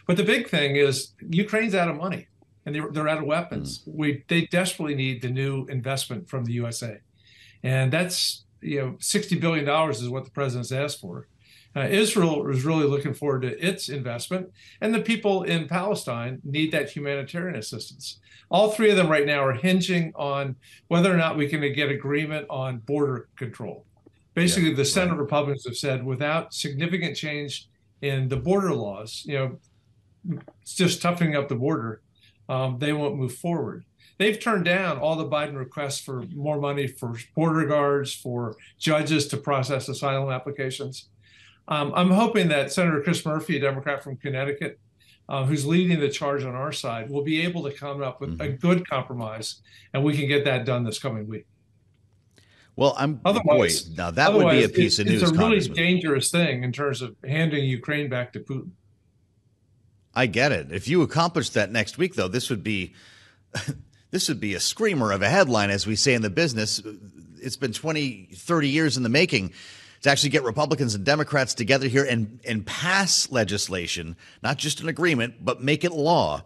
But the big thing is Ukraine's out of money and they're out of Mm. weapons. They desperately need the new investment from the USA. And that's, $60 billion is what the president's asked for. Israel is really looking forward to its investment, and the people in Palestine need that humanitarian assistance. All three of them right now are hinging on whether or not we can get agreement on border control. Yeah, Basically, the right. Senate Republicans have said without significant change in the border laws, it's just toughening up the border, they won't move forward. They've turned down all the Biden requests for more money for border guards, for judges to process asylum applications. I'm hoping that Senator Chris Murphy, a Democrat from Connecticut, who's leading the charge on our side, will be able to come up with a Hmm. good compromise, and we can get that done this coming week. Well, boy, Otherwise, now that would be a otherwise, piece of it's a news, really Congressman. dangerous thing in terms of handing Ukraine back to Putin. I get it. If you accomplish that next week, though, this would be this would be a screamer of a headline, as we say in the business. It's been 20, 30 years in the making to actually get Republicans and Democrats together here and pass legislation, not just an agreement, but make it law.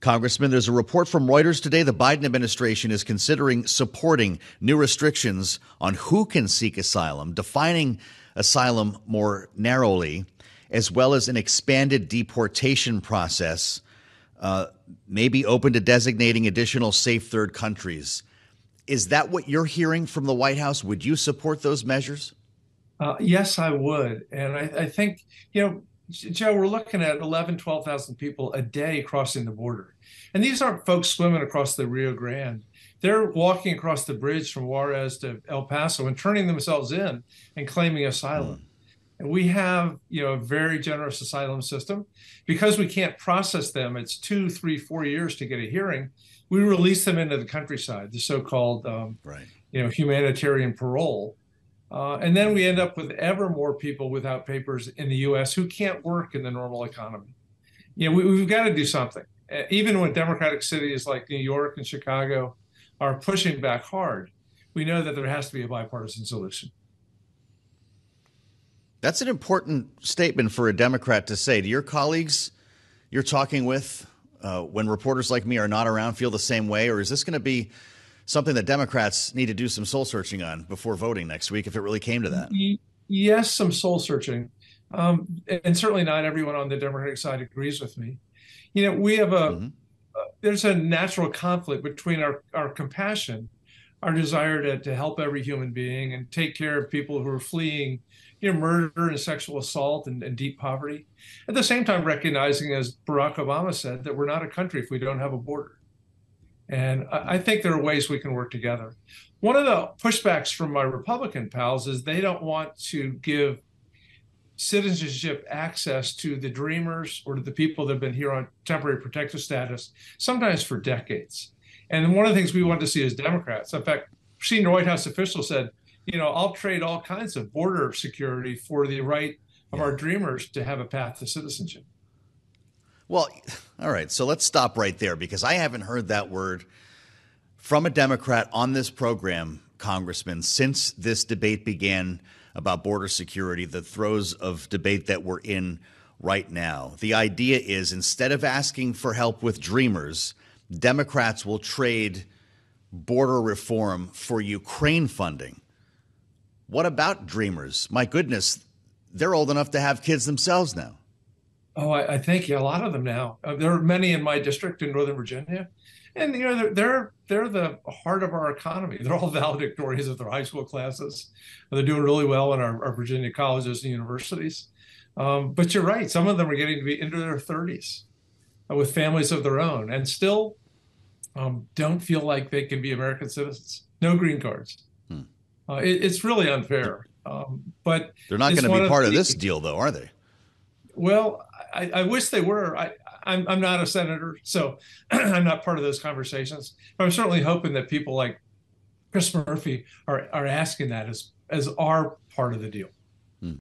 Congressman, there's a report from Reuters today. The Biden administration is considering supporting new restrictions on who can seek asylum, defining asylum more narrowly, as well as an expanded deportation process, may be open to designating additional safe third countries. Is that what you're hearing from the White House? Would you support those measures? Yes, I would. And I think, Joe, we're looking at 11, 12,000 people a day crossing the border. And these aren't folks swimming across the Rio Grande. They're walking across the bridge from Juarez to El Paso and turning themselves in and claiming Hmm. asylum. And we have, a very generous asylum system. Because we can't process them, it's 2, 3, 4 years to get a hearing. We release them into the countryside, the so-called, Right. humanitarian parole. And then we end up with ever more people without papers in the U.S. who can't work in the normal economy. We've got to do something. Even when democratic cities like New York and Chicago are pushing back hard, we know that there has to be a bipartisan solution. That's an important statement for a Democrat to say. Do your colleagues you're talking with, when reporters like me are not around, feel the same way? Or is this going to be something that Democrats need to do some soul searching on before voting next week if it really came to that? Yes, some soul searching. And certainly not everyone on the Democratic side agrees with me. We have Hmm. there's a natural conflict between our compassion, our desire to help every human being and take care of people who are fleeing, murder and sexual assault and deep poverty. At the same time, recognizing, as Barack Obama said, that we're not a country if we don't have a border. And I think there are ways we can work together. One of the pushbacks from my Republican pals is they don't want to give citizenship access to the dreamers or to the people that have been here on temporary protective status, sometimes for decades. And one of the things we want to see as Democrats, in fact, senior White House official said, I'll trade all kinds of border security for the right of Yeah. our dreamers to have a path to citizenship. Well, all right. So let's stop right there because I haven't heard that word from a Democrat on this program, Congressman, since this debate began about border security, the throes of debate that we're in right now. The idea is instead of asking for help with dreamers, Democrats will trade border reform for Ukraine funding. What about dreamers? My goodness, they're old enough to have kids themselves now. Oh, I think, yeah, a lot of them now. There are many in my district in Northern Virginia, and they're the heart of our economy. They're all valedictorians of their high school classes. They're doing really well in our Virginia colleges and universities. But you're right; some of them are getting to be into their 30s with families of their own, and still don't feel like they can be American citizens. No green cards. Hmm. It's really They're, unfair. But they're not going it's to be one of part of the this deal, though, are they? Well, I wish they were. I'm not a senator, so I'm not part of those conversations. But I'm certainly hoping that people like Chris Murphy are asking that as our part of the deal.